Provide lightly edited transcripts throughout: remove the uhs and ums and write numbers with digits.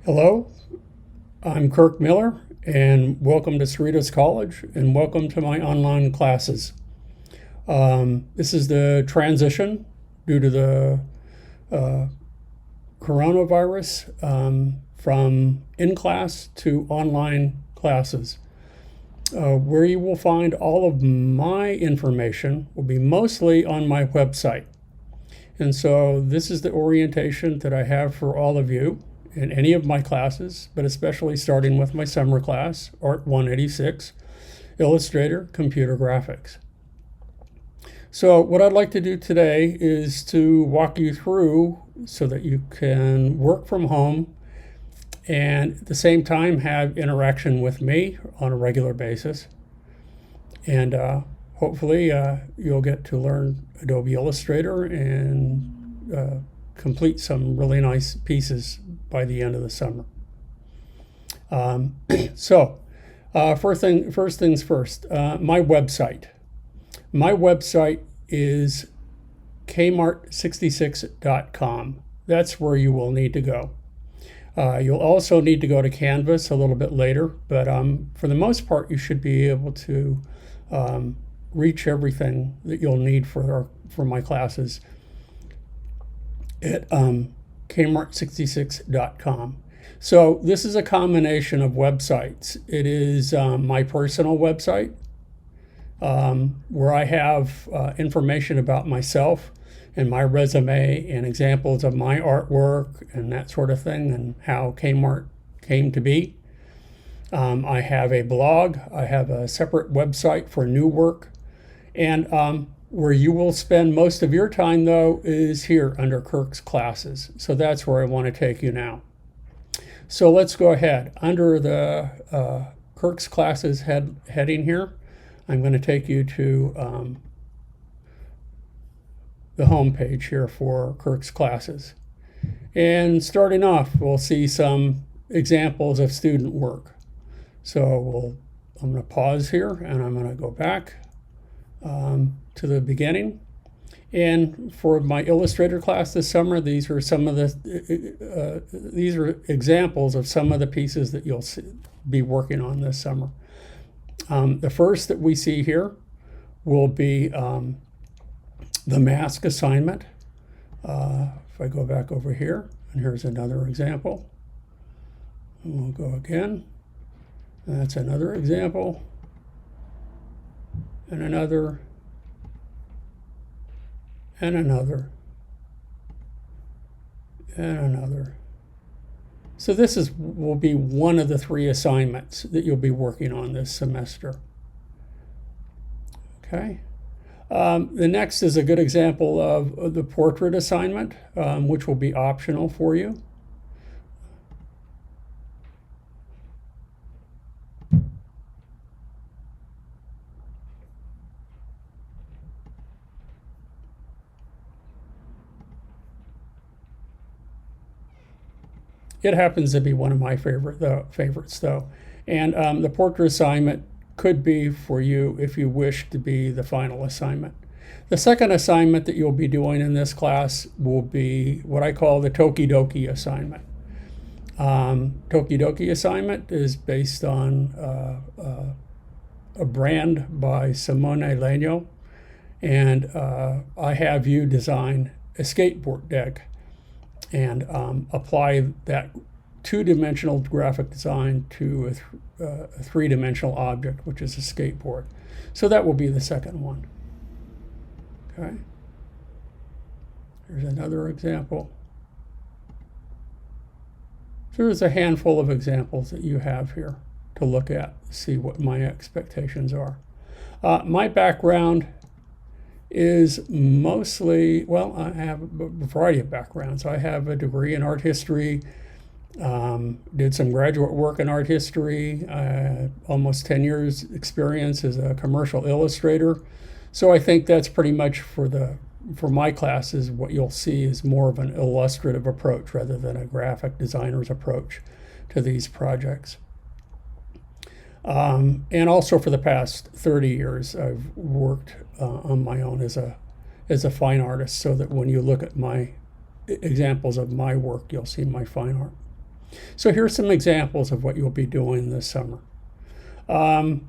Hello, I'm Kirk Miller, and welcome to Cerritos College, and welcome to my online classes. This is the transition due to the coronavirus from in-class to online classes. Where you will find all of my information will be mostly on my website. And so this is the orientation that I have for all of you in any of my classes, but especially starting with my summer class, Art 186, Illustrator, Computer Graphics. So what I'd like to do today is to walk you through so that you can work from home and at the same time have interaction with me on a regular basis. And hopefully you'll get to learn Adobe Illustrator and complete some really nice pieces by the end of the summer. First things first, my website. My website is kmart66.com. That's where you will need to go. You'll also need to go to Canvas a little bit later, but for the most part, you should be able to reach everything that you'll need for my classes at kmart66.com. So this is a combination of websites. It is my personal website where I have information about myself and my resume and examples of my artwork and that sort of thing and how Kmart came to be. I have a blog. I have a separate website for new work. And where you will spend most of your time, though, is here under Kirk's Classes. So that's where I want to take you now. So let's go ahead. Under the Kirk's Classes heading here, I'm going to take you to the home page here for Kirk's Classes. And starting off, we'll see some examples of student work. So I'm going to pause here and I'm going to go back to the beginning. And for my Illustrator class this summer, these are examples of some of the pieces that you'll be working on this summer. The first that we see here will be the mask assignment. If I go back over here, and here's another example. And we'll go again. And that's another example. And another. And another. And another. So this will be one of the 3 assignments that you'll be working on this semester. Okay. The next is a good example of the portrait assignment, which will be optional for you. It happens to be one of my favorites, though. And the portrait assignment could be for you if you wish to be the final assignment. The second assignment that you'll be doing in this class will be what I call the Tokidoki assignment. Tokidoki assignment is based on a brand by Simone Legno, and I have you design a skateboard deck and apply that 2-dimensional graphic design to a 3-dimensional object, which is a skateboard. So that will be the second one. Okay. Here's another example. So there's a handful of examples that you have here to look at, see what my expectations are. My background is mostly, well, I have a variety of backgrounds. I have a degree in art history, did some graduate work in art history, almost 10 years experience as a commercial illustrator. So I think that's pretty much for my classes, what you'll see is more of an illustrative approach rather than a graphic designer's approach to these projects. And also for the past 30 years, I've worked on my own as a fine artist, so that when you look at my examples of my work, you'll see my fine art. So here's some examples of what you'll be doing this summer. To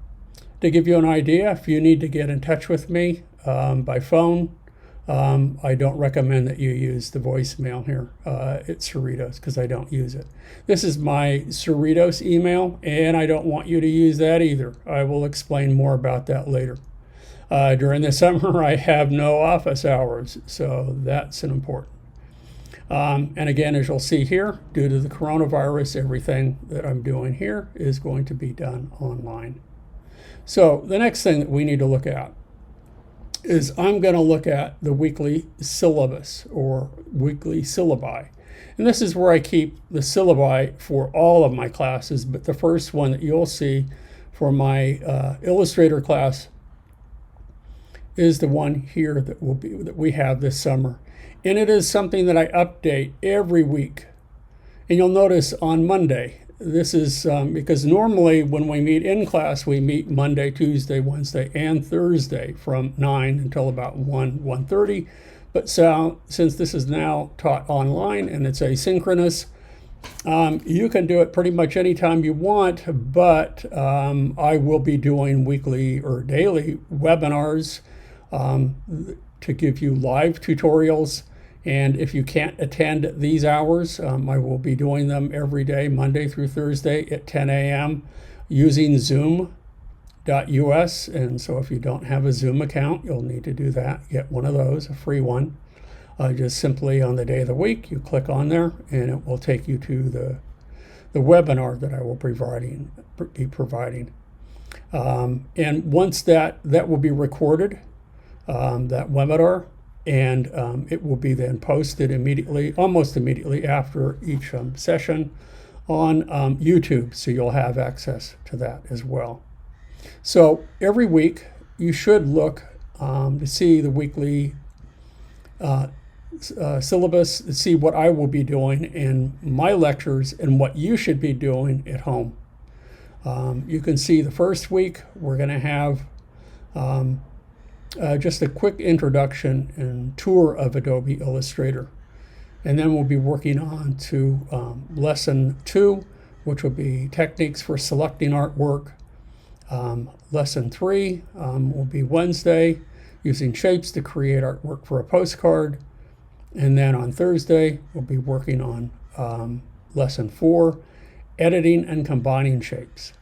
give you an idea, if you need to get in touch with me by phone, I don't recommend that you use the voicemail here at Cerritos because I don't use it. This is my Cerritos email, and I don't want you to use that either. I will explain more about that later. During the summer, I have no office hours, so that's an important. And again, as you'll see here, due to the coronavirus, everything that I'm doing here is going to be done online. So the next thing that we need to look at is I'm going to look at the weekly syllabus or weekly syllabi. And this is where I keep the syllabi for all of my classes, but the first one that you'll see for my Illustrator class is the one here that we have this summer. And it is something that I update every week. And you'll notice on Monday, this is because normally when we meet in class, we meet Monday, Tuesday, Wednesday, and Thursday from 9 until about 1:30. But so, since this is now taught online and it's asynchronous, you can do it pretty much anytime you want, but I will be doing weekly or daily webinars to give you live tutorials. And if you can't attend these hours, I will be doing them every day, Monday through Thursday at 10 a.m. using zoom.us. And so if you don't have a Zoom account, you'll need to do that. Get one of those, a free one. Just simply on the day of the week, you click on there and it will take you to the webinar that I will be providing. And once that will be recorded, that webinar, and it will be then posted immediately, almost immediately after each session on YouTube. So you'll have access to that as well. So every week you should look to see the weekly syllabus, to see what I will be doing in my lectures and what you should be doing at home. You can see the first week we're going to have just a quick introduction and tour of Adobe Illustrator. And then we'll be working on to lesson 2, which will be techniques for selecting artwork. Lesson 3 will be Wednesday, using shapes to create artwork for a postcard. And then on Thursday, we'll be working on lesson 4, editing and combining shapes.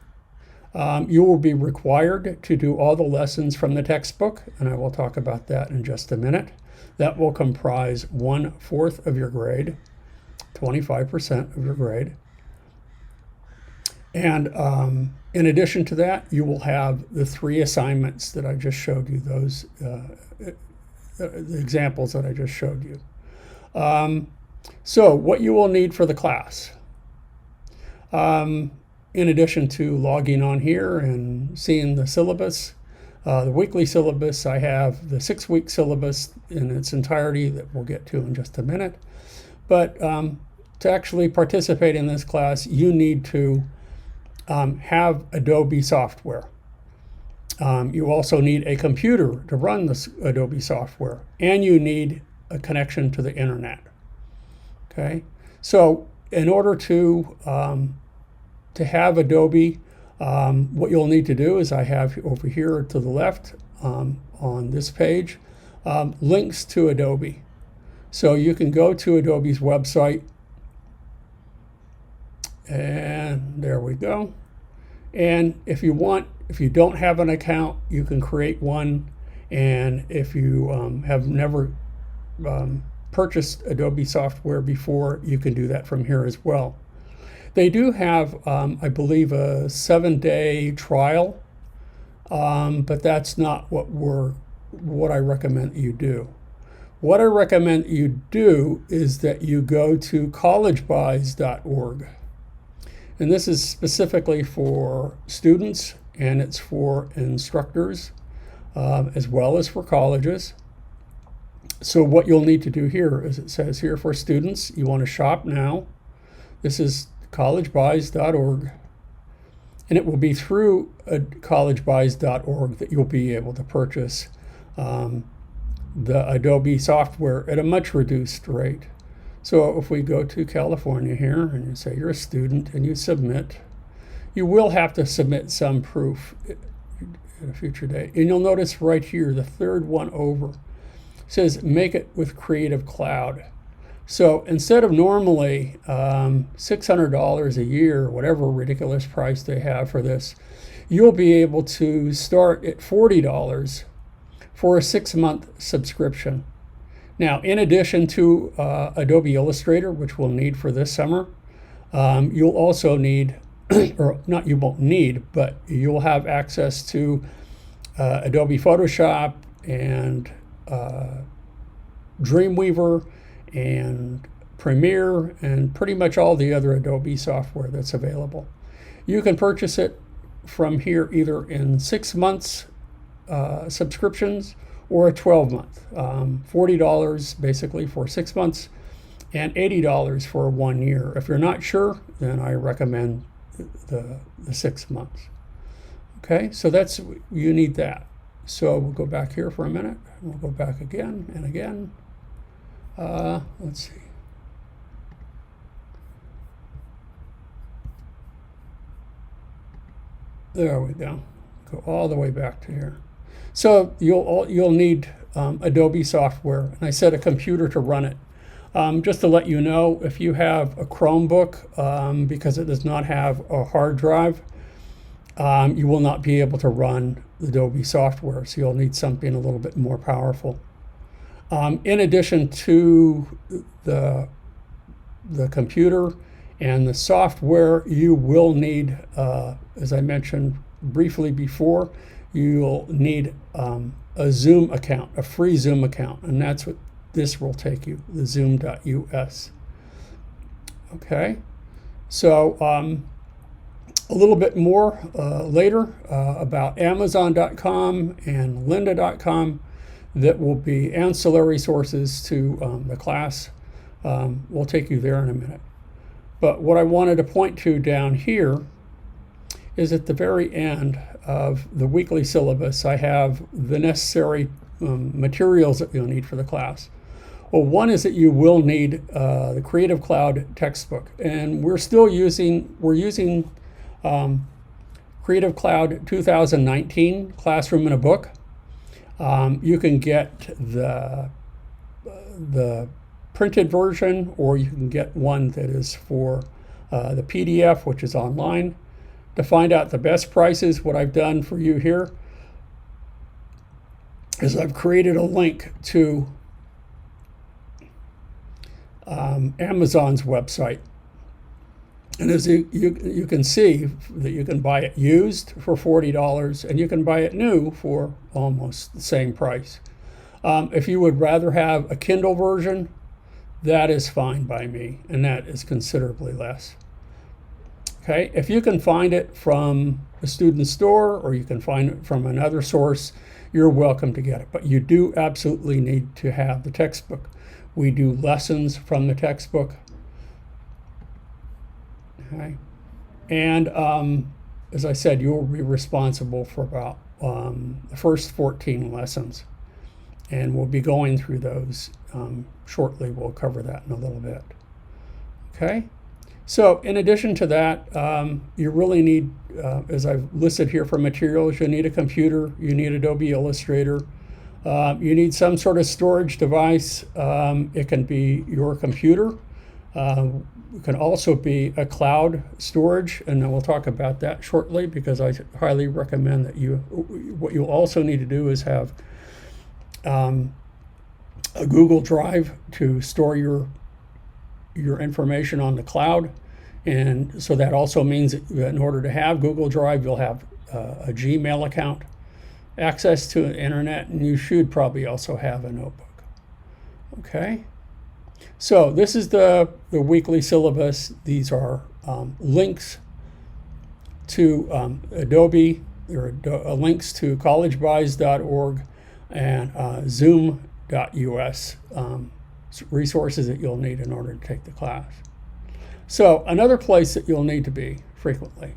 You will be required to do all the lessons from the textbook, and I will talk about that in just a minute. That will comprise 1/4 of your grade, 25% of your grade. And in addition to that, you will have the 3 assignments that I just showed you, those the examples that I just showed you. So what you will need for the class. In addition to logging on here and seeing the syllabus, the weekly syllabus, I have the 6-week syllabus in its entirety that we'll get to in just a minute. But to actually participate in this class, you need to have Adobe software. You also need a computer to run this Adobe software, and you need a connection to the internet. Okay, so in order to have Adobe, what you'll need to do is I have over here to the left on this page links to Adobe. So you can go to Adobe's website, and there we go. And if you don't have an account, you can create one. And if you have never purchased Adobe software before, you can do that from here as well. They do have, I believe, a 7-day trial, but that's not what I recommend that you do. What I recommend that you do is that you go to collegebuys.org. And this is specifically for students, and it's for instructors, as well as for colleges. So what you'll need to do here is, it says here for students, you want to shop now. This is collegebuys.org, and it will be through collegebuys.org that you'll be able to purchase the Adobe software at a much reduced rate. So if we go to California here and you say you're a student and you submit, you will have to submit some proof at a future date. And you'll notice right here, the third one over, says make it with Creative Cloud. So instead of normally $600 a year, whatever ridiculous price they have for this, you'll be able to start at $40 for a 6-month subscription. Now, in addition to Adobe Illustrator, which we'll need for this summer, you'll also need, or not you won't need, but you'll have access to Adobe Photoshop and Dreamweaver and Premiere and pretty much all the other Adobe software that's available. You can purchase it from here either in 6 months subscriptions or a 12-month. $40 basically for 6 months and $80 for 1 year. If you're not sure, then I recommend the 6 months. Okay, so that's, you need that. So we'll go back here for a minute. We'll go back again and again. Let's see. There we go. Go all the way back to here. So you'll need Adobe software, and I said a computer to run it. Just to let you know, if you have a Chromebook, because it does not have a hard drive, you will not be able to run Adobe software, so you'll need something a little bit more powerful. In addition to the computer and the software, you will need, as I mentioned briefly before, you'll need a Zoom account, a free Zoom account, and that's what this will take you, the zoom.us. Okay, so a little bit more later about Amazon.com and lynda.com that will be ancillary sources to the class. We'll take you there in a minute. But what I wanted to point to down here is at the very end of the weekly syllabus, I have the necessary materials that you'll need for the class. Well, one is that you will need the Creative Cloud textbook, and we're using Creative Cloud 2019 Classroom in a Book. You can get the printed version, or you can get one that is for the PDF, which is online. To find out the best prices, what I've done for you here is I've created a link to Amazon's website. And as you can see that you can buy it used for $40 and you can buy it new for almost the same price. If you would rather have a Kindle version, that is fine by me, and that is considerably less. Okay, if you can find it from a student store or you can find it from another source, you're welcome to get it. But you do absolutely need to have the textbook. We do lessons from the textbook. Okay, and as I said, you will be responsible for about the first 14 lessons, and we'll be going through those shortly. We'll cover that in a little bit. Okay, so in addition to that, you really need, as I've listed here for materials, you need a computer, you need Adobe Illustrator, you need some sort of storage device. It can be your computer. It can also be a cloud storage, and then we'll talk about that shortly, because I highly recommend that what you also need to do is have a Google Drive to store your information on the cloud. And so that also means that in order to have Google Drive, you'll have a Gmail account, access to the internet, and you should probably also have a notebook. Okay, so this is the weekly syllabus. These are links to Adobe, or links to collegebuys.org and zoom.us, resources that you'll need in order to take the class. So another place that you'll need to be frequently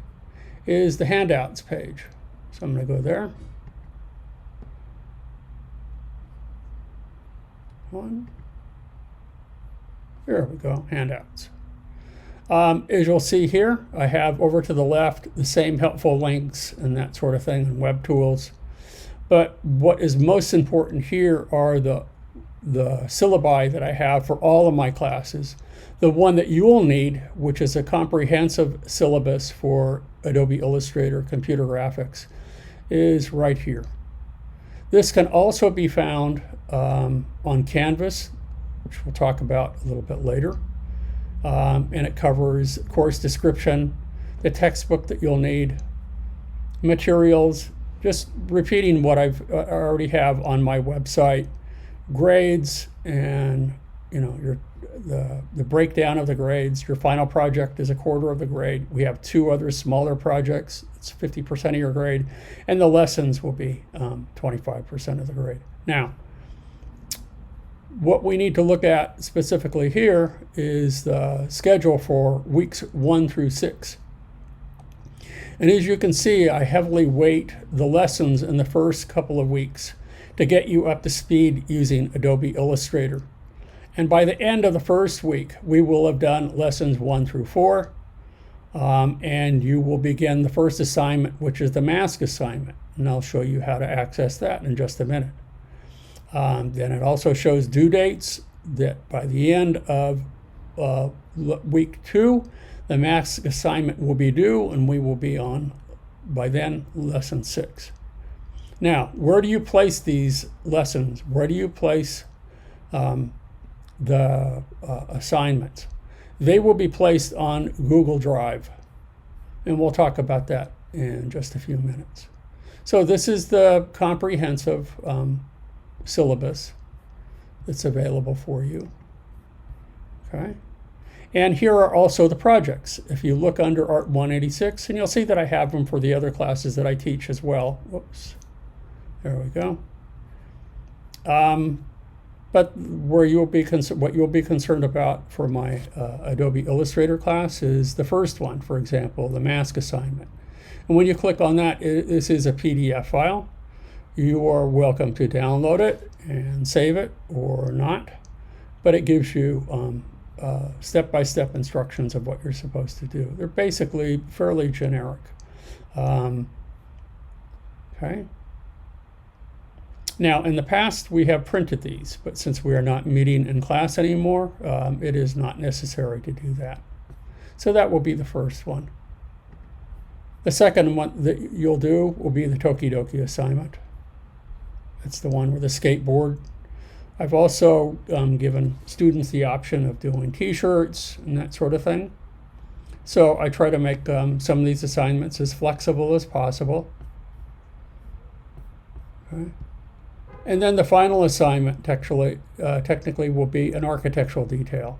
is the handouts page. So I'm going to go there. There we go, handouts. As you'll see here, I have over to the left the same helpful links and that sort of thing and web tools. But what is most important here are the syllabi that I have for all of my classes. The one that you will need, which is a comprehensive syllabus for Adobe Illustrator computer graphics, is right here. This can also be found on Canvas, which we'll talk about a little bit later. And it covers course description, the textbook that you'll need, materials, just repeating what I already have on my website, grades, and the breakdown of the grades. Your final project is 1/4 of the grade. We have 2 other smaller projects. It's 50% of your grade, and the lessons will be 25% of the grade. Now, what we need to look at specifically here is the schedule for weeks 1 through 6. And as you can see, I heavily weight the lessons in the first couple of weeks to get you up to speed using Adobe Illustrator. And by the end of the first week, we will have done lessons 1 through 4. And you will begin the first assignment, which is the mask assignment. And I'll show you how to access that in just a minute. Then it also shows due dates that by the end of week 2, the mask assignment will be due, and we will be on, by then, lesson 6. Now, where do you place these lessons? Where do you place the assignments? They will be placed on Google Drive, and we'll talk about that in just a few minutes. So this is the comprehensive syllabus that's available for you. Okay, and here are also the projects. If you look under Art 186, and you'll see that I have them for the other classes that I teach as well. Whoops, there we go. But where you'll be what you'll be concerned about for my Adobe Illustrator class is the first one, for example, the mask assignment. And when you click on that, this is a PDF file. You are welcome to download it and save it or not, but it gives you step-by-step instructions of what you're supposed to do. They're basically fairly generic. Okay. Now, in the past, we have printed these, but since we are not meeting in class anymore, it is not necessary to do that. So that will be the first one. The second one that you'll do will be the Tokidoki assignment. That's the one with the skateboard. I've also given students the option of doing t-shirts and that sort of thing. So I try to make some of these assignments as flexible as possible. Okay. And then the final assignment technically will be an architectural detail.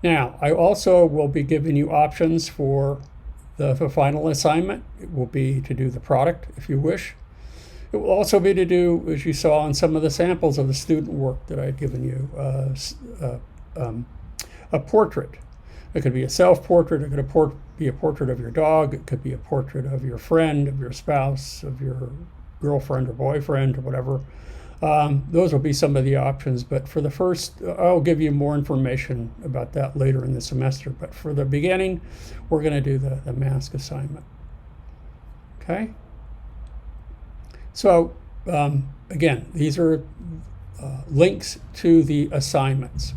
Now, I also will be giving you options for the final assignment. It will be to do the product if you wish. It will also be to do, as you saw in some of the samples of the student work that I've given you, a portrait. It could be a self-portrait, it could be a portrait of your dog, it could be a portrait of your friend, of your spouse, of your girlfriend or boyfriend or whatever. Those will be some of the options, but for the first, I'll give you more information about that later in the semester, but for the beginning, we're going to do the mask assignment. Okay? So, again, these are links to the assignments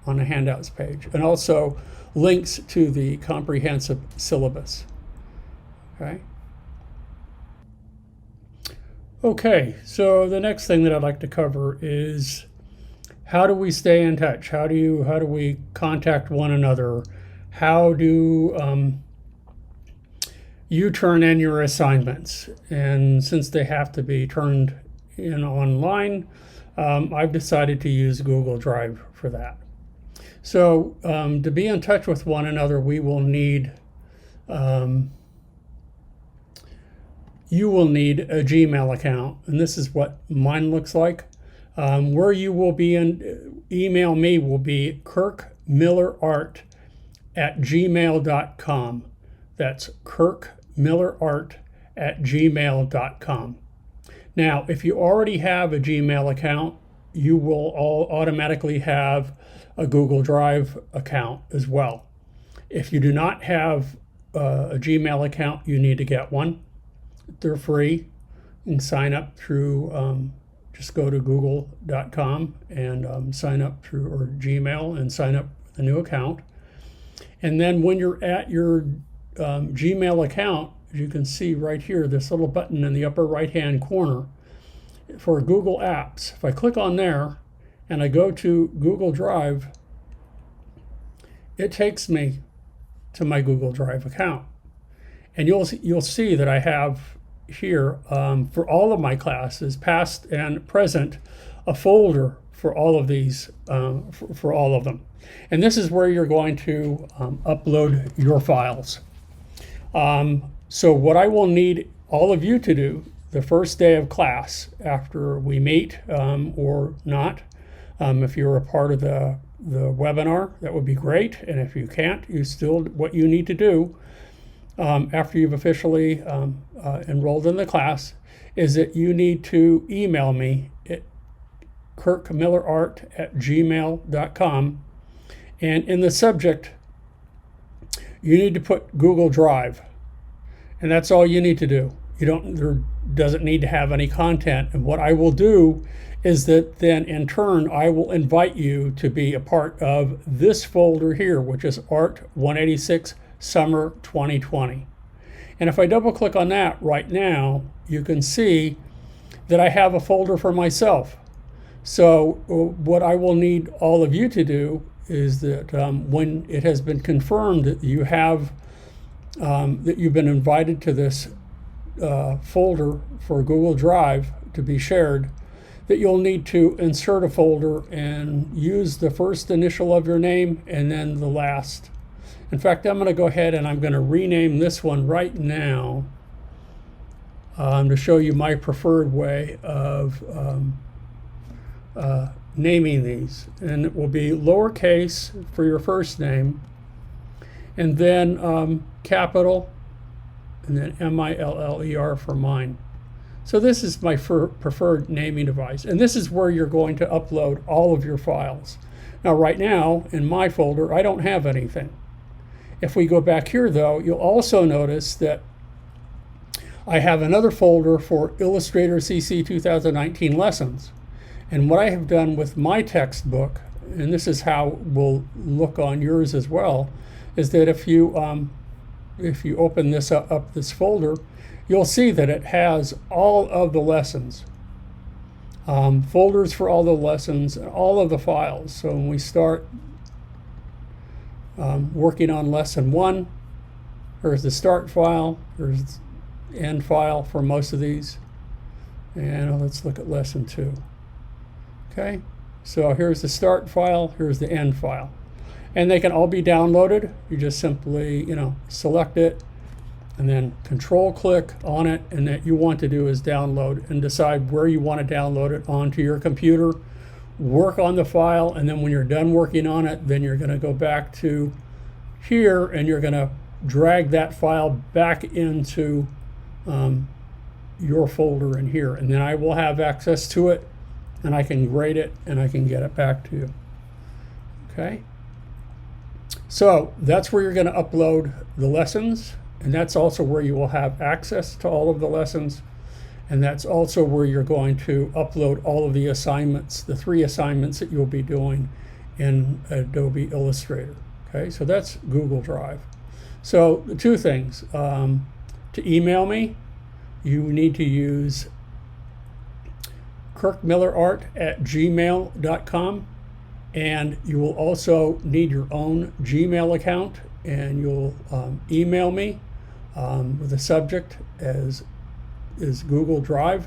on the handouts page, and also links to the comprehensive syllabus. Okay? Okay, so the next thing that I'd like to cover is how do we stay in touch? How do we contact one another? How do you turn in your assignments? And since they have to be turned in online, I've decided to use Google Drive for that. So to be in touch with one another, we will need you will need a Gmail account, and this is what mine looks like. Where you will be email me will be kirkmillerart@gmail.com. That's kirkmillerart@gmail.com. Now, if you already have a Gmail account, you will all automatically have a Google Drive account as well. If you do not have a Gmail account, you need to get one. They're free. You can sign up through, just go to google.com and sign up through, or Gmail, and sign up with a new account. And then when you're at your Gmail account, as you can see right here, this little button in the upper right-hand corner for Google Apps. If I click on there and I go to Google Drive, it takes me to my Google Drive account. And you'll see that I have here, for all of my classes, past and present, a folder for all of these, for all of them. And this is where you're going to upload your files. So what I will need all of you to do the first day of class after we meet, or not, if you're a part of the webinar, that would be great. And if you can't, what you need to do after you've officially enrolled in the class is that you need to email me at kirkmillerart@gmail.com, and in the subject you need to put Google Drive, and that's all you need to do. There doesn't need to have any content. And what I will do is that then in turn I will invite you to be a part of this folder here, which is Art 186 Summer 2020. And if I double click on that right now, you can see that I have a folder for myself. So what I will need all of you to do is that when it has been confirmed that you have that you've been invited to this folder for Google Drive to be shared, that you'll need to insert a folder and use the first initial of your name and then the last. In fact, I'm going to go ahead and I'm going to rename this one right now to show you my preferred way of naming these. And it will be lowercase for your first name, and then capital, and then Miller for mine. So this is my preferred naming device, and this is where you're going to upload all of your files. Now right now in my folder I don't have anything. If we go back here though, you'll also notice that I have another folder for Illustrator CC 2019 lessons. And what I have done with my textbook, and this is how it will look on yours as well, is that if you open this up this folder, you'll see that it has all of the lessons, folders for all the lessons, and all of the files. So when we start working on lesson 1, there's the start file, there's the end file for most of these, and let's look at lesson 2. Okay, so here's the start file, here's the end file, and they can all be downloaded. You just simply select it and then control click on it, and that you want to do is download, and decide where you want to download it onto your computer. Work on the file, and then when you're done working on it, then you're going to go back to here and you're going to drag that file back into your folder in here, and then I will have access to it, and I can grade it and I can get it back to you. Okay, so that's where you're going to upload the lessons, and that's also where you will have access to all of the lessons. And that's also where you're going to upload all of the assignments, the 3 assignments that you'll be doing in Adobe Illustrator. Okay, so that's Google Drive. So the 2 things. To email me, you need to use kirkmillerart@gmail.com, and you will also need your own Gmail account, and you'll email me with the subject as is Google Drive,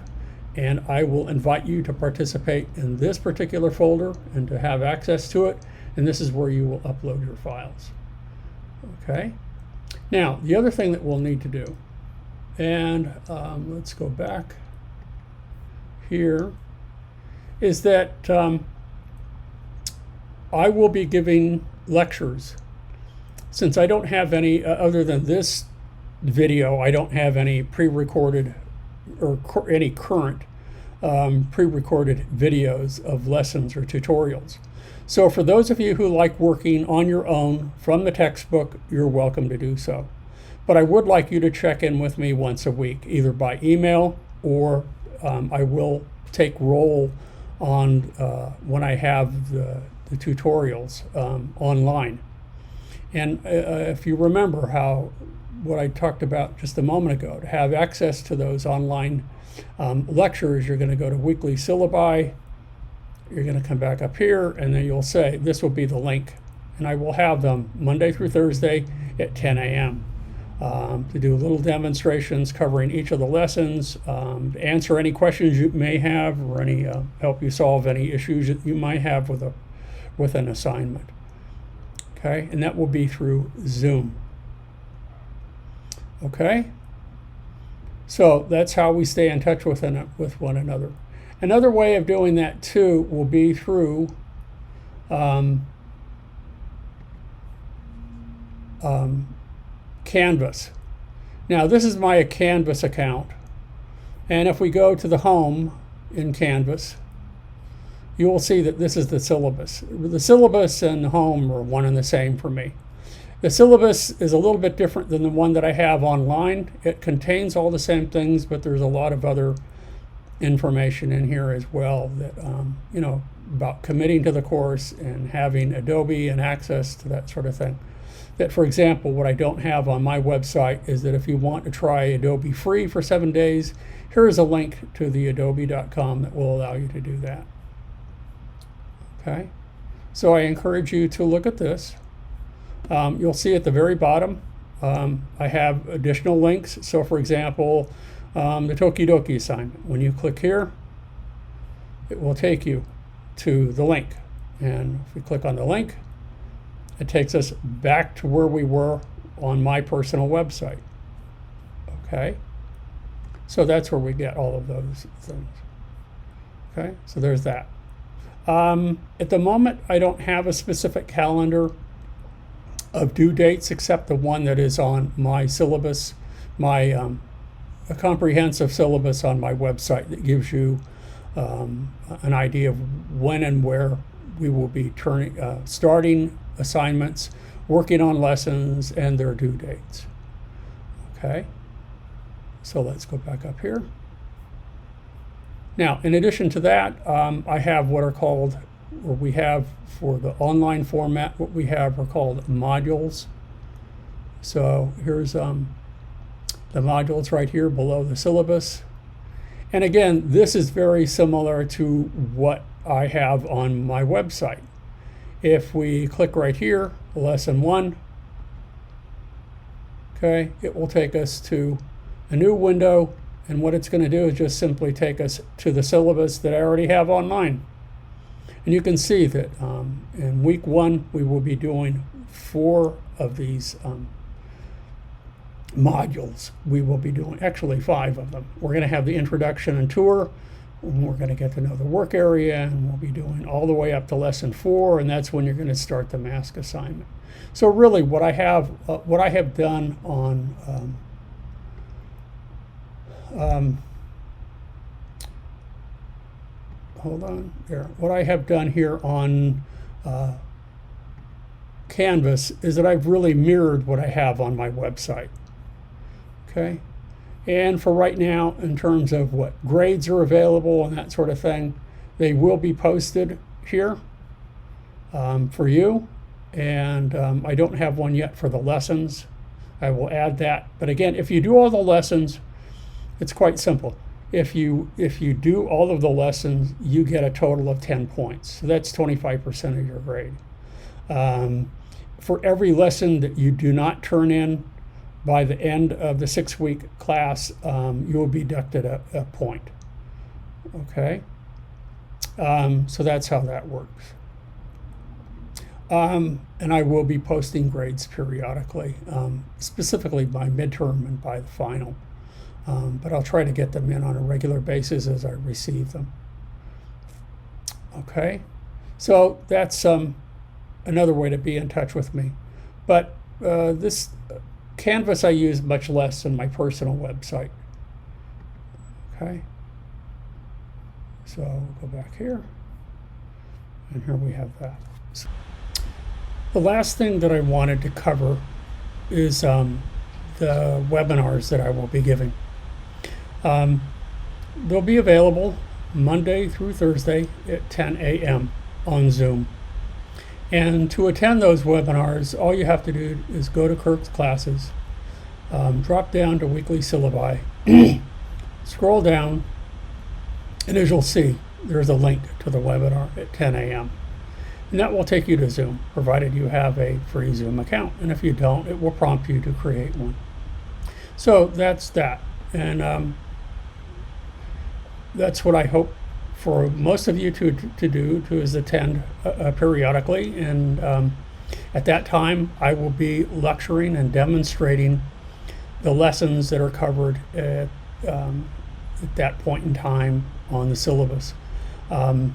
and I will invite you to participate in this particular folder and to have access to it, and this is where you will upload your files. Okay, now the other thing that we'll need to do, and let's go back here, is that I will be giving lectures. Since I don't have any other than this video, I don't have any pre-recorded or any current pre-recorded videos of lessons or tutorials. So for those of you who like working on your own from the textbook, you're welcome to do so. But I would like you to check in with me once a week, either by email or I will take roll on when I have the tutorials online. And if you remember what I talked about just a moment ago, to have access to those online lectures, you're going to go to weekly syllabi, you're going to come back up here, and then you'll say, this will be the link. And I will have them Monday through Thursday at 10 a.m. To do little demonstrations covering each of the lessons, answer any questions you may have, or any help you solve any issues that you might have with an assignment. Okay, and that will be through Zoom. Okay, so that's how we stay in touch with one another. Another way of doing that too will be through Canvas. Now this is my Canvas account, and if we go to the home in Canvas, you will see that this is the syllabus. The syllabus and the home are one and the same for me. The syllabus is a little bit different than the one that I have online. It contains all the same things, but there's a lot of other information in here as well that, you know, about committing to the course and having Adobe and access to that sort of thing. That, for example, what I don't have on my website is that if you want to try Adobe free for 7 days, here is a link to the adobe.com that will allow you to do that. Okay, so I encourage you to look at this. You'll see at the very bottom, I have additional links. So for example, the Tokidoki assignment. When you click here, it will take you to the link. And if we click on the link, it takes us back to where we were on my personal website. Okay, so that's where we get all of those things. Okay, so there's that. At the moment, I don't have a specific calendar of due dates except the one that is on my syllabus, a comprehensive syllabus on my website that gives you an idea of when and where we will be starting assignments, working on lessons, and their due dates. Okay, so let's go back up here. Now, in addition to that, I have what are called, or we have for the online format, what we have are called modules. So here's the modules right here below the syllabus. And again, this is very similar to what I have on my website. If we click right here, lesson 1, okay, it will take us to a new window. And what it's going to do is just simply take us to the syllabus that I already have online. And you can see that in week 1, we will be doing 4 of these modules. We will be doing actually 5 of them. We're going to have the introduction and tour. And we're going to get to know the work area, and we'll be doing all the way up to lesson 4, and that's when you're going to start the mask assignment. So really, what I have done on hold on there. What I have done here on Canvas is that I've really mirrored what I have on my website. Okay, and for right now, in terms of what grades are available and that sort of thing, they will be posted here for you. And I don't have one yet for the lessons. I will add that. But again, if you do all the lessons, it's quite simple. If you do all of the lessons, you get a total of 10 points. So that's 25% of your grade. For every lesson that you do not turn in by the end of the 6-week class, you will be deducted a point. Okay? So that's how that works. And I will be posting grades periodically, specifically by midterm and by the final. But I'll try to get them in on a regular basis as I receive them. Okay, so that's another way to be in touch with me. But this Canvas I use much less than my personal website. Okay. So we'll go back here, and here we have that. So the last thing that I wanted to cover is the webinars that I will be giving. They'll be available Monday through Thursday at 10 a.m. on Zoom. And to attend those webinars, all you have to do is go to Kirk's classes, drop down to weekly syllabi, scroll down, and as you'll see, there's a link to the webinar at 10 a.m. And that will take you to Zoom, provided you have a free Zoom account. And if you don't, it will prompt you to create one. So that's that. And that's what I hope for most of you to do, is attend periodically. And at that time, I will be lecturing and demonstrating the lessons that are covered at that point in time on the syllabus. And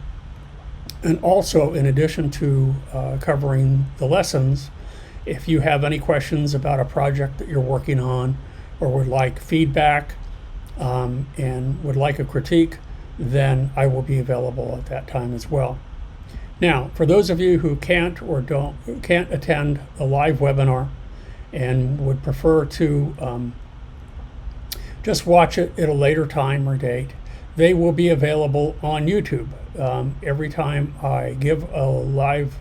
also, in addition to covering the lessons, if you have any questions about a project that you're working on, or would like feedback and would like a critique, then I will be available at that time as well. Now, for those of you who can't attend a live webinar and would prefer to just watch it at a later time or date, they will be available on YouTube. Every time I give a live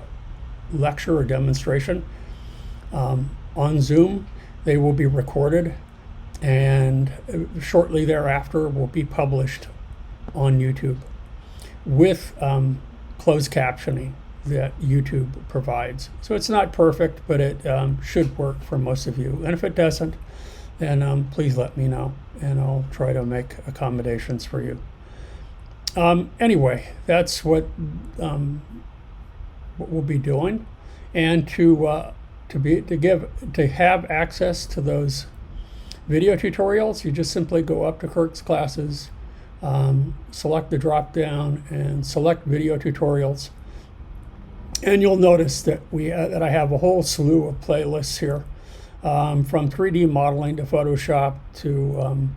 lecture or demonstration on Zoom, they will be recorded, and shortly thereafter will be published on YouTube with closed captioning that YouTube provides. So it's not perfect, but it should work for most of you. And if it doesn't, then please let me know, and I'll try to make accommodations for you. Anyway, that's what we'll be doing, and to have access to those video tutorials, you just simply go up to Kirk's classes, select the drop down, and select video tutorials, and you'll notice that that I have a whole slew of playlists here, from 3D modeling to Photoshop to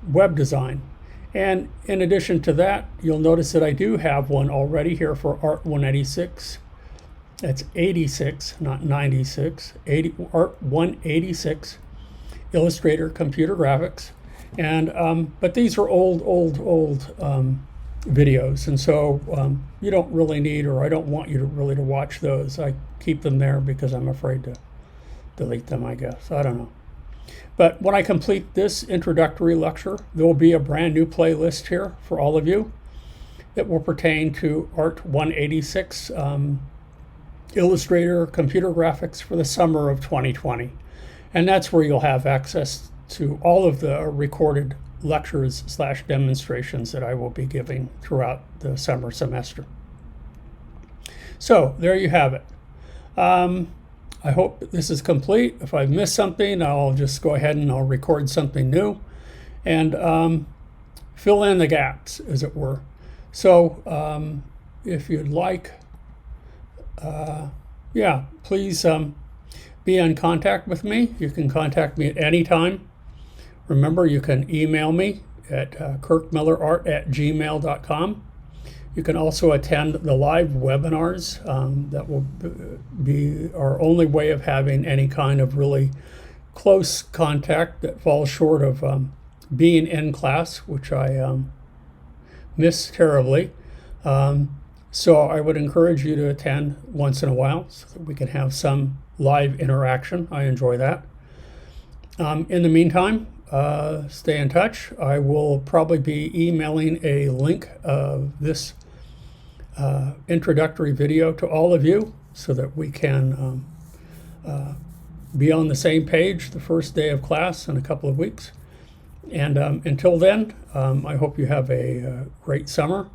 web design. And in addition to that, you'll notice that I do have one already here for Art 186. That's 86, not 96. Art 186, Illustrator, computer graphics. And but these are old videos, and so you don't really need, or I don't want you to really to watch those. I keep them there because I'm afraid to delete them, I guess. I don't know. But when I complete this introductory lecture, there will be a brand new playlist here for all of you that will pertain to Art 186, Illustrator, computer graphics for the summer of 2020. And that's where you'll have access to all of the recorded lectures / demonstrations that I will be giving throughout the summer semester. So there you have it. I hope this is complete. If I've missed something, I'll just go ahead and I'll record something new and fill in the gaps, as it were. So if you'd like, please be in contact with me. You can contact me at any time. Remember, you can email me at kirkmillerart@gmail.com. You can also attend the live webinars. That will be our only way of having any kind of really close contact that falls short of being in class, which I miss terribly. So I would encourage you to attend once in a while so that we can have some live interaction. I enjoy that. In the meantime, stay in touch. I will probably be emailing a link of this introductory video to all of you so that we can be on the same page the first day of class in a couple of weeks. And until then, I hope you have a great summer.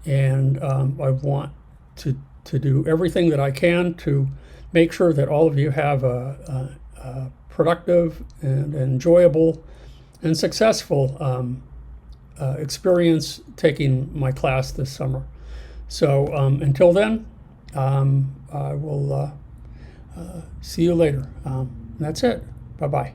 And I want to do everything that I can to make sure that all of you have a productive and enjoyable and successful experience taking my class this summer. So until then, I will see you later. That's it. Bye-bye.